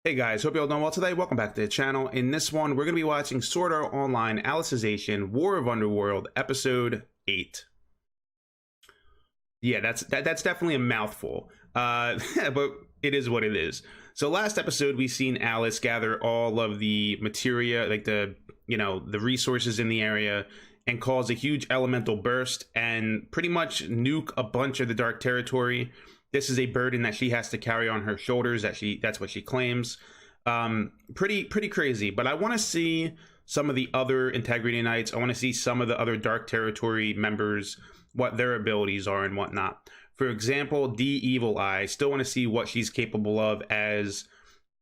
Hey guys, hope you all doing well today. Welcome back to the channel. In this one, we're going to be watching Sword Art Online Alicization War of Underworld, Episode 8. Yeah, that's definitely a mouthful, but it is what it is. So last episode, we seen Alice gather all of the materia, like the resources in the area, and cause a huge elemental burst and pretty much nuke a bunch of the Dark Territory. This is a burden that she has to carry on her shoulders. That's what she claims. Pretty crazy. But I want to see some of the other Integrity Knights. I want to see some of the other Dark Territory members, what their abilities are and whatnot. For example, D Evil Eye. Still want to see what she's capable of as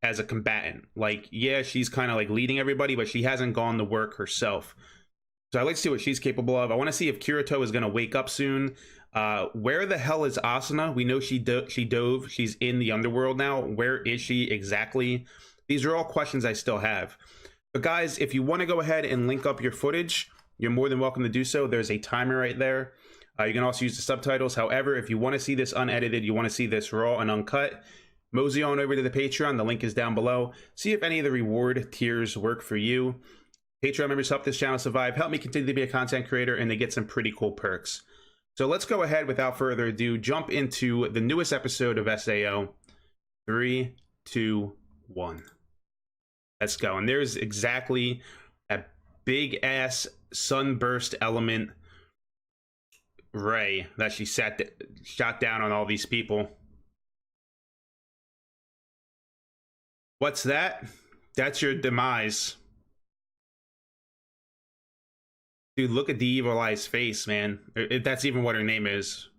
a combatant. Like, yeah, she's kind of like leading everybody, but she hasn't gone to work herself. So I'd like to see what she's capable of. I want to see if Kirito is going to wake up soon. Where the hell is Asuna? We know she dove. She's in the Underworld now. Where is she exactly? These are all questions I still have. But guys, if you want to go ahead and link up your footage, you're more than welcome to do so. There's a timer right there. You can also use the subtitles. However, if you want to see this unedited, you want to see this raw and uncut, mosey on over to the Patreon. The link is down below. See if any of the reward tiers work for you. Patreon members help this channel survive, help me continue to be a content creator, and they get some pretty cool perks. So let's go ahead, without further ado, jump into the newest episode of SAO. 3, 2, 1. Let's go. And there's exactly that big-ass sunburst element ray that she shot down on all these people. What's that? That's your demise. Dude, look at the Evil Eye's face, man. If that's even what her name is.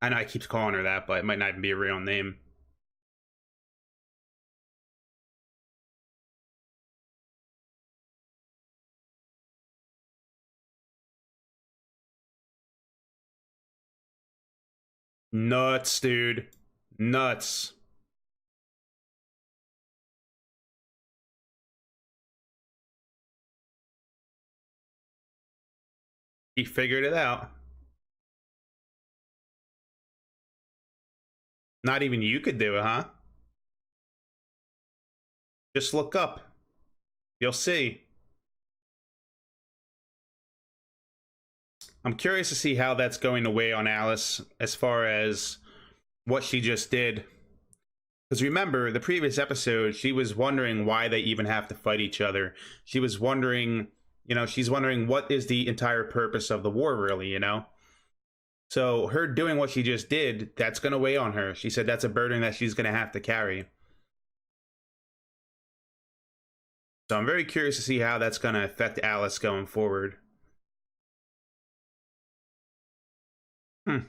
I know I keep calling her that, but it might not even be a real name. Nuts, dude. Nuts. He figured it out. Not even you could do it, huh? Just look up. You'll see. I'm curious to see how that's going to weigh on Alice as far as what she just did. Because remember, the previous episode, she was wondering why they even have to fight each other. She was wondering, she's wondering what is the entire purpose of the war, really, So her doing what she just did, that's going to weigh on her. She said that's a burden that she's going to have to carry. So I'm very curious to see how that's going to affect Alice going forward. And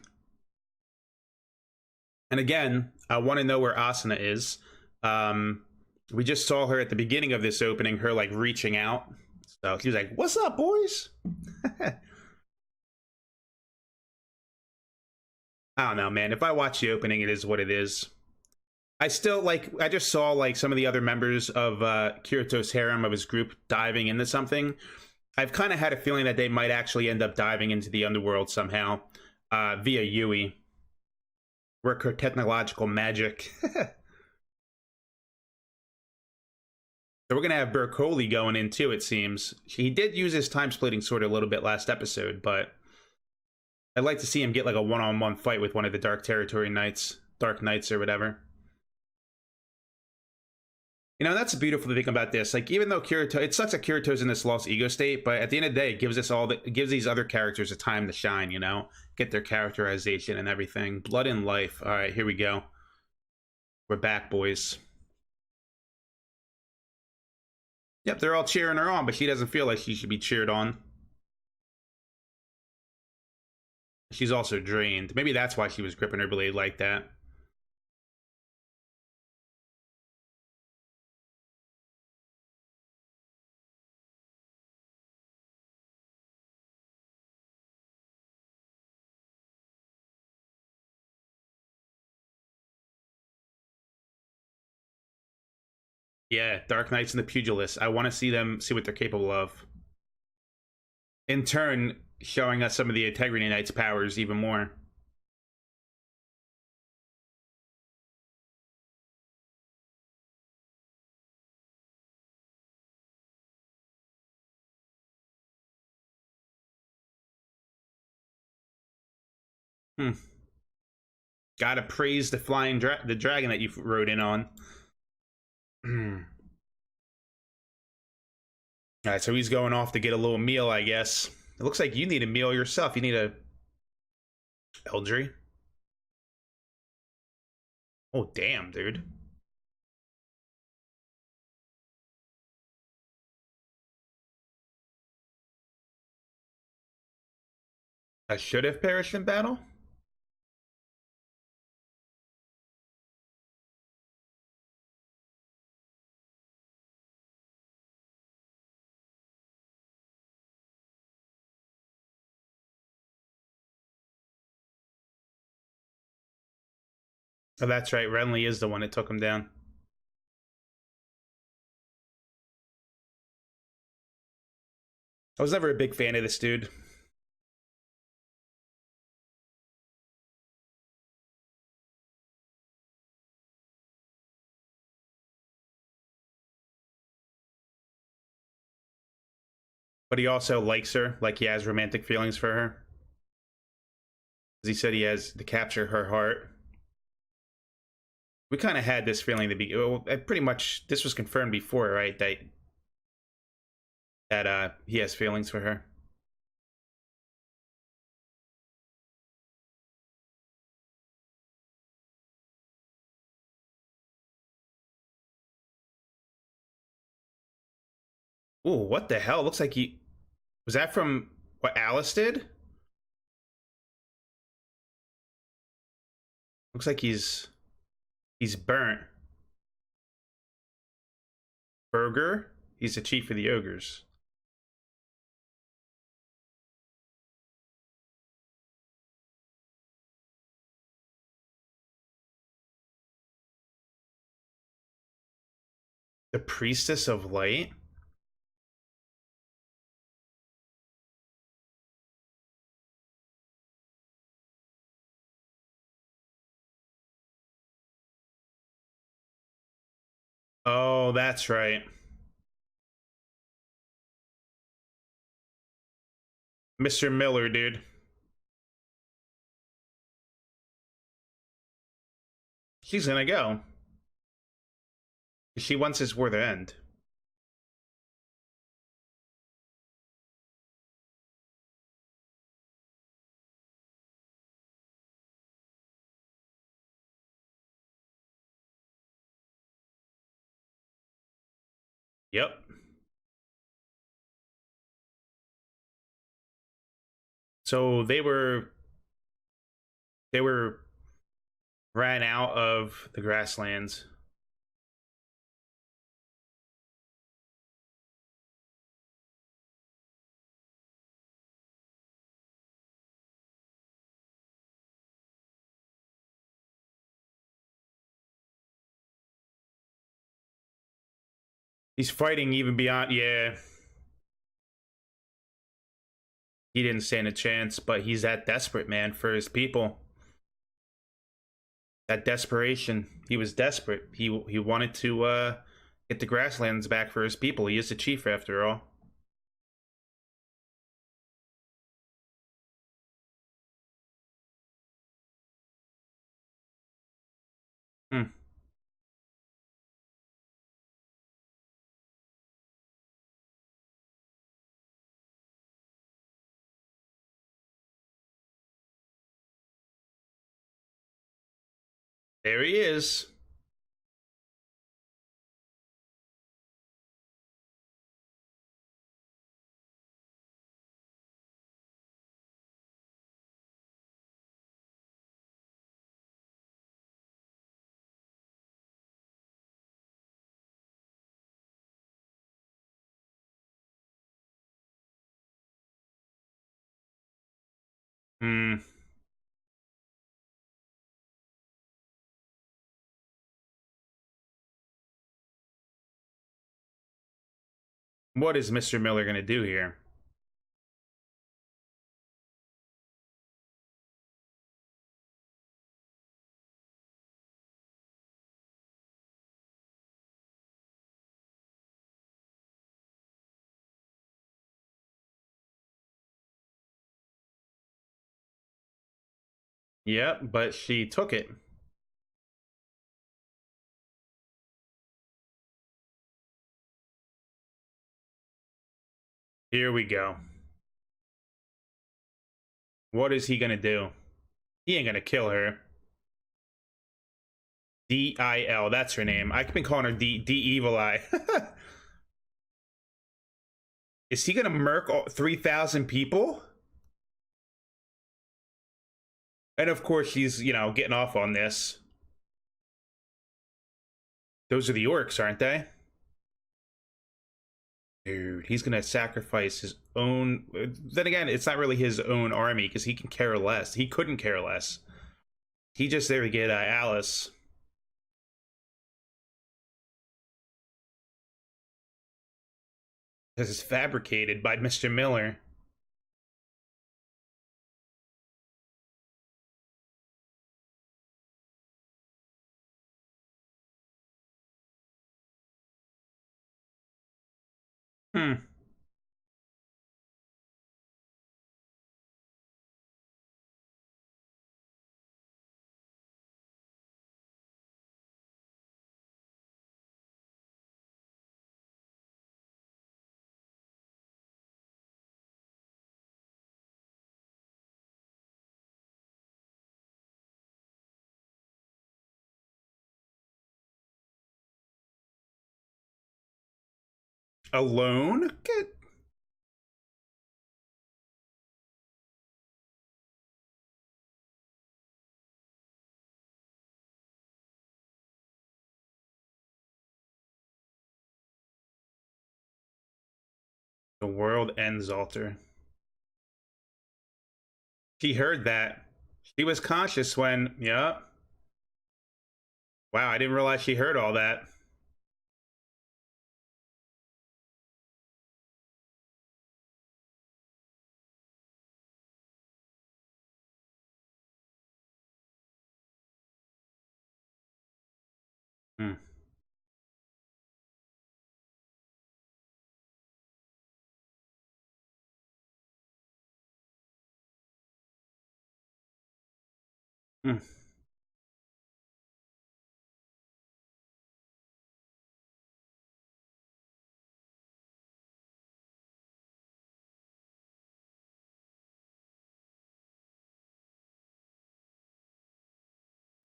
again, I want to know where Asuna is. We just saw her at the beginning of this opening, her like reaching out. So she was like, "What's up, boys?" I don't know, man. If I watch the opening, it is what it is. I just saw like some of the other members of Kirito's harem of his group diving into something. I've kind of had a feeling that they might actually end up diving into the Underworld somehow via Yui. Work her technological magic. So we're going to have Berkoli going in too, it seems. He did use his time-splitting sword a little bit last episode, but I'd like to see him get like a one-on-one fight with one of the Dark Territory Knights, Dark Knights or whatever. That's the beautiful thing about this. Like, even though Kirito, it sucks that Kirito's in this lost ego state, but at the end of the day, it gives these other characters a time to shine, get their characterization and everything. Blood and life. All right, here we go. We're back, boys. Yep, they're all cheering her on, but she doesn't feel like she should be cheered on. She's also drained. Maybe that's why she was gripping her blade like that. Yeah, Dark Knights and the Pugilists. I want to see what they're capable of. In turn, showing us some of the Integrity Knights' powers even more. Hmm. Gotta praise the the dragon that you rode in on. All right, so he's going off to get a little meal, I guess. It looks like you need a meal yourself. You need a Eldrie. Oh, damn, dude. I should have perished in battle? Oh, that's right. Renly is the one that took him down. I was never a big fan of this dude. But he also likes her, like he has romantic feelings for her. As he said, he has to capture her heart. We kind of had this feeling to be well, pretty much. This was confirmed before, right? That he has feelings for her. Ooh, what the hell? Looks like he was that from what Alice did. Looks like he's burnt. Burger. He's the chief of the ogres. The priestess of light. Oh, that's right. Mr. Miller, dude. She's gonna go. She wants his war to end. Yep. So they were ran out of the grasslands. He's fighting even beyond. Yeah, he didn't stand a chance, but he's that desperate, man, for his people. That desperation. He was desperate. He wanted to get the grasslands back for his people. He is the chief after all. Hmm. There he is. Hmm. What is Mr. Miller gonna do here? Yep, but she took it. Here we go. What is he gonna do? He ain't gonna kill her. D-I-L, that's her name. I've been calling her D Evil Eye. Is he gonna murk all 3,000 people? And of course she's, getting off on this. Those are the orcs, aren't they? Dude, he's gonna sacrifice his own. Then again, it's not really his own army because he can care less. He couldn't care less. He just there to get Alice. This is fabricated by Mr. Miller. Hmm. Alone? Get the world ends altar. She heard that. She was conscious when. Yeah. Wow, I didn't realize she heard all that. Hmm. Hmm.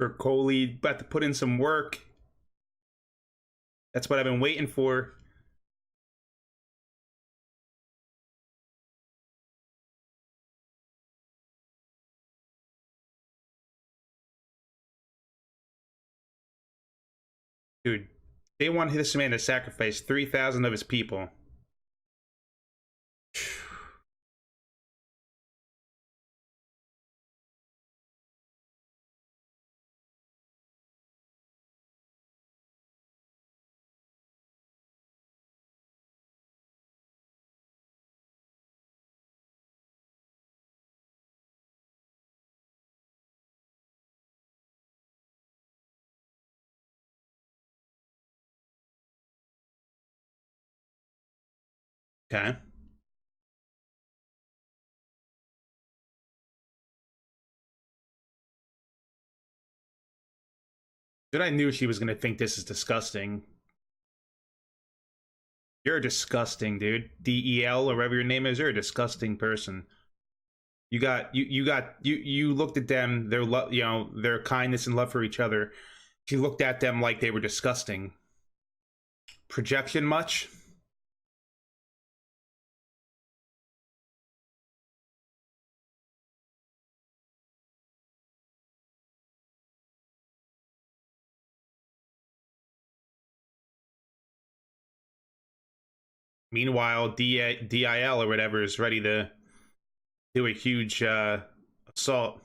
Bercoli about to put in some work. That's what I've been waiting for. Dude, they want this man to sacrifice 3,000 of his people. Okay. Dude, I knew she was gonna think this is disgusting. You're disgusting, dude. DEL or whatever your name is, you're a disgusting person. You looked at them, their kindness and love for each other. She looked at them like they were disgusting. Projection much? Meanwhile, DIL or whatever is ready to do a huge assault.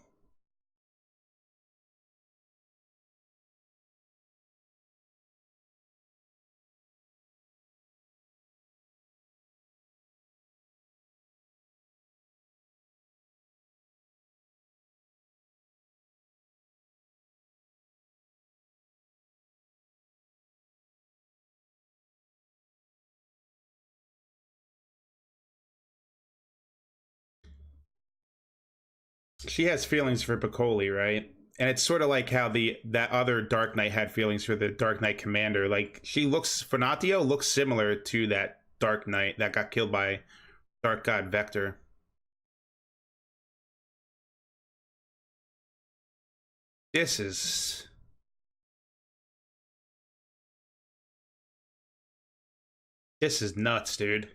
She has feelings for Piccoli, right? And it's sort of like how that other Dark Knight had feelings for the Dark Knight Commander. Like Fanatio looks similar to that Dark Knight that got killed by Dark God Vector. This is nuts, dude.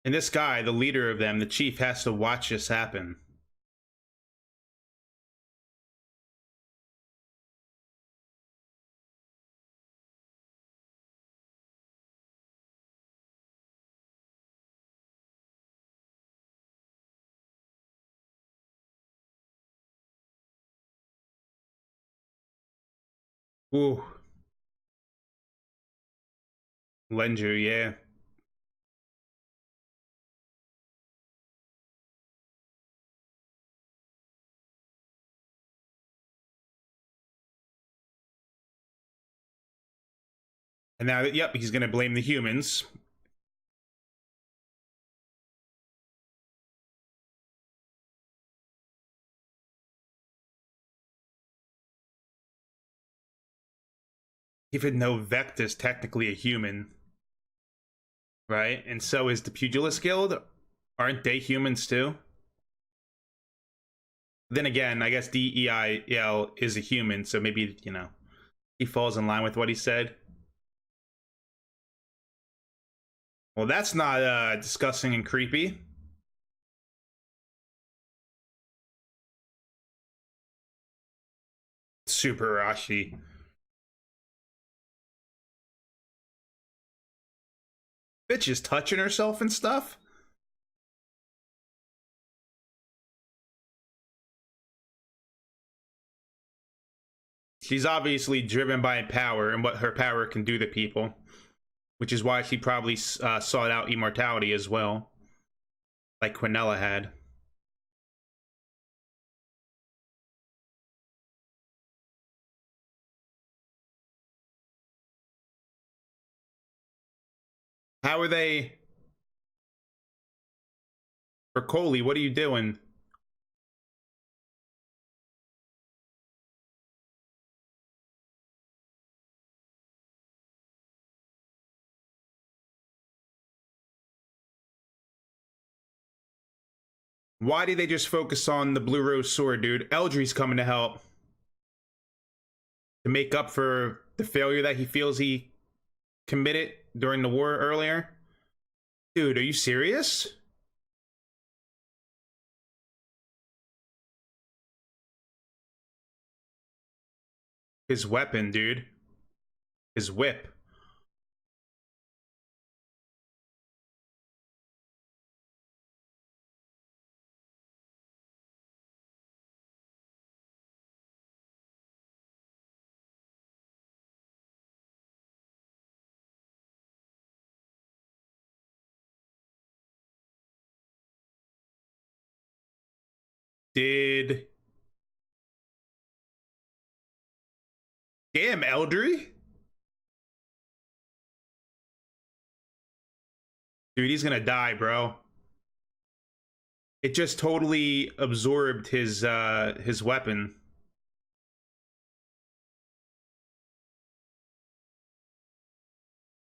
And this guy, the leader of them, the chief, has to watch this happen. Ooh, Lenju, yeah. And now, yep, he's gonna blame the humans. Even though Vector's technically a human, right? And so is the Pugilist Guild. Aren't they humans too? Then again, I guess DEIL is a human, so maybe, he falls in line with what he said. Well, that's not disgusting and creepy. Super Rashi. Bitch is touching herself and stuff. She's obviously driven by power and what her power can do to people, which is why she probably sought out immortality as well, like Quinella had. How are they? For Coley, what are you doing? Why did they just focus on the Blue Rose Sword, dude? Eldrie's coming to help. To make up for the failure that he feels he committed during the war earlier. Dude, are you serious? His weapon, dude. His whip. Did... Damn, Eldrie? Dude, he's gonna die, bro. It just totally absorbed his weapon.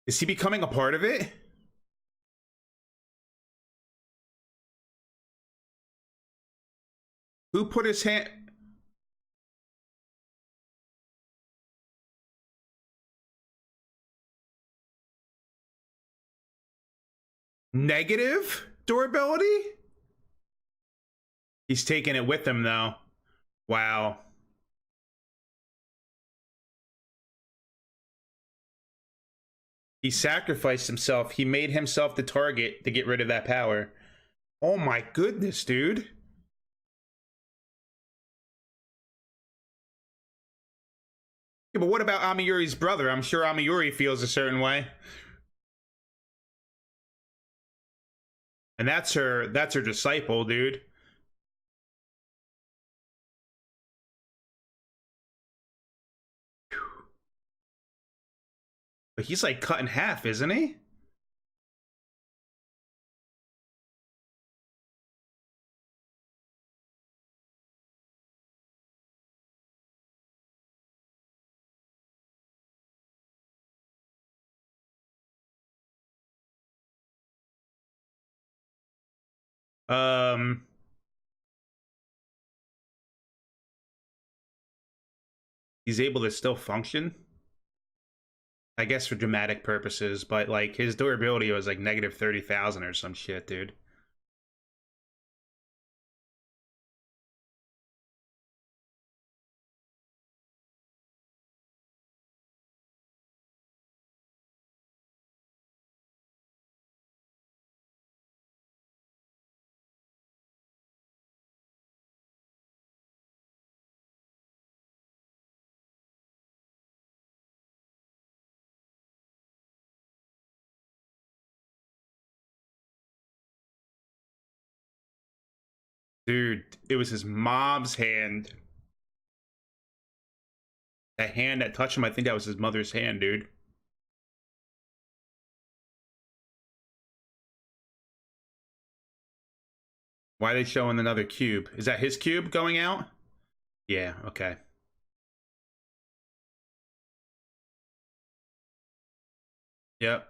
Is he becoming a part of it? Who put his hand... Negative durability? He's taking it with him, though. Wow. He sacrificed himself. He made himself the target to get rid of that power. Oh my goodness, dude. Yeah, but what about Amiyuri's brother? I'm sure Amiyuri feels a certain way. And that's her disciple, dude. But he's like cut in half, isn't he? Um, he's able to still function, I guess, for dramatic purposes. But like his durability was like negative 30,000 or some shit, dude. Dude, it was his mom's hand. That hand that touched him, I think that was his mother's hand, dude. Why are they showing another cube? Is that his cube going out? Yeah, okay. Yep.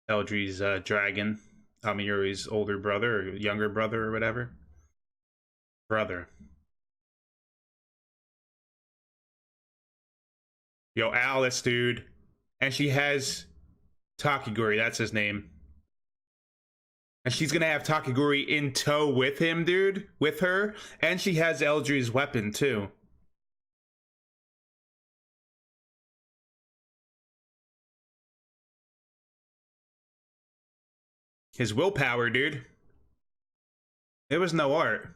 Eldrie's dragon. Amiyuri's older brother or younger brother or whatever. Brother. Yo, Alice, dude. And she has Takiguri, that's his name. And she's gonna have Takiguri in tow with him, dude. With her. And she has Eldrie's weapon, too. His willpower, dude. It was no art.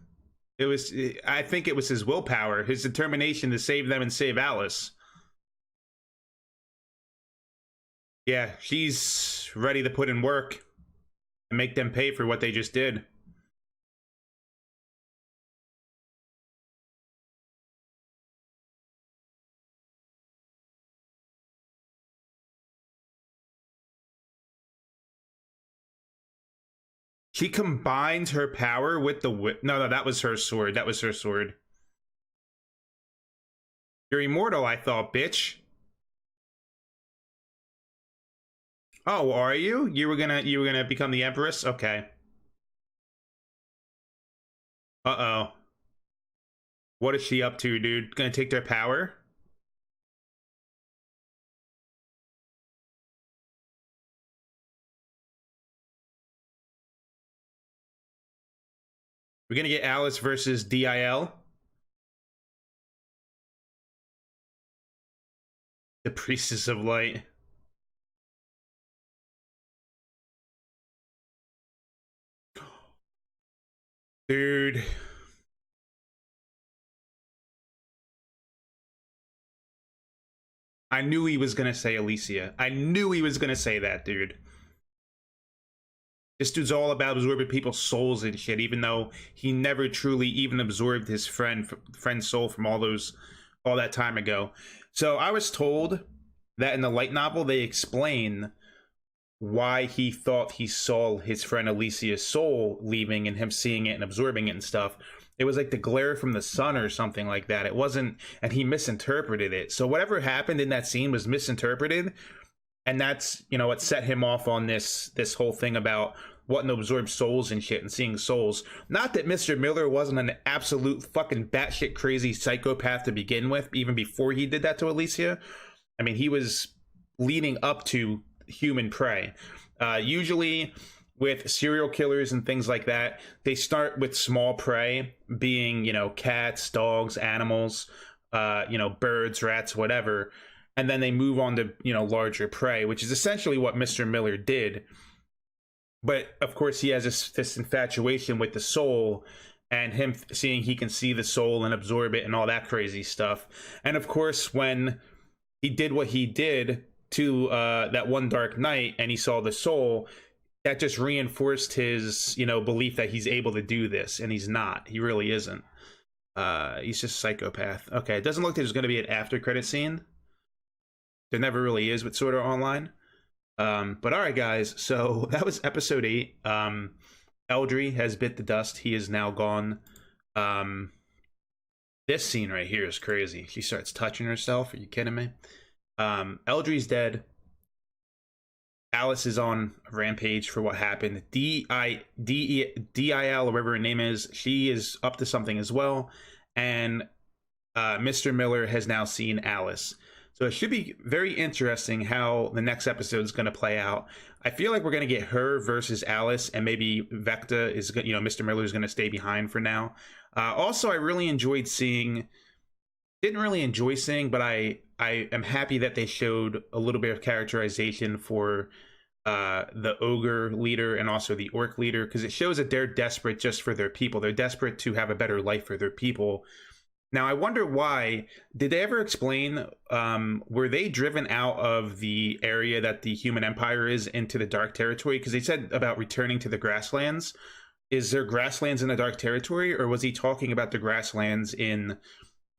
It was, I think it was his willpower, his determination to save them and save Alice. Yeah, she's ready to put in work and make them pay for what they just did. She combined her power with the whip. No, that was her sword. That was her sword. You're immortal, I thought, bitch. Oh, are you? You were gonna become the Empress? Okay. Uh-oh. What is she up to, dude? Gonna take their power? We're gonna get Alice versus DIL. The Priestess of Light. Dude. I knew he was gonna say Alicia. I knew he was gonna say that, dude. This dude's all about absorbing people's souls and shit, even though he never truly even absorbed his friend's soul from all that time ago. So I was told that in the light novel they explain why he thought he saw his friend Alicia's soul leaving and him seeing it and absorbing it and stuff. It was like the glare from the sun or something like that. It wasn't, and he misinterpreted it. So whatever happened in that scene was misinterpreted, and that's, what set him off on this whole thing about wanting to absorb souls and shit and seeing souls. Not that Mr. Miller wasn't an absolute fucking batshit crazy psychopath to begin with, even before he did that to Alicia. I mean, he was leading up to human prey. Usually with serial killers and things like that, they start with small prey, being, cats, dogs, animals, birds, rats, whatever. And then they move on to, larger prey, which is essentially what Mr. Miller did. But of course, he has this infatuation with the soul, and him seeing he can see the soul and absorb it and all that crazy stuff. And of course, when he did what he did to that one dark night and he saw the soul, that just reinforced his, belief that he's able to do this, and he's not. He really isn't. He's just a psychopath. Okay, it doesn't look like there's going to be an after credit scene. there never really is with Sword Art Online. But all right, guys. So that was episode 8. Eldrie has bit the dust. He is now gone. This scene right here is crazy. She starts touching herself. Are you kidding me? Eldrie's dead. Alice is on a rampage for what happened. DIL, or whatever her name is, she is up to something as well. And Mr. Miller has now seen Alice. So it should be very interesting how the next episode is going to play out. I feel like we're going to get her versus Alice, and maybe Vecta is, Mr. Miller is going to stay behind for now. Also, I really enjoyed seeing, didn't really enjoy seeing, but I am happy that they showed a little bit of characterization for the ogre leader and also the orc leader, because it shows that they're desperate just for their people. They're desperate to have a better life for their people. Now, I wonder why. Did they ever explain, were they driven out of the area that the human empire is into the dark territory? Because they said about returning to the grasslands. Is there grasslands in the dark territory, or was he talking about the grasslands in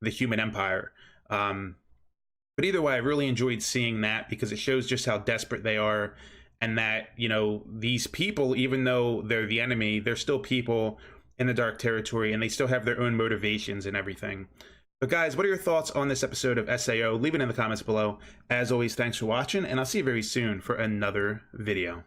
the human empire? But either way, I really enjoyed seeing that, because it shows just how desperate they are, and that, these people, even though they're the enemy, they're still people in the dark territory, and they still have their own motivations and everything. But guys, what are your thoughts on this episode of SAO? Leave it in the comments below. As always, thanks for watching, and I'll see you very soon for another video.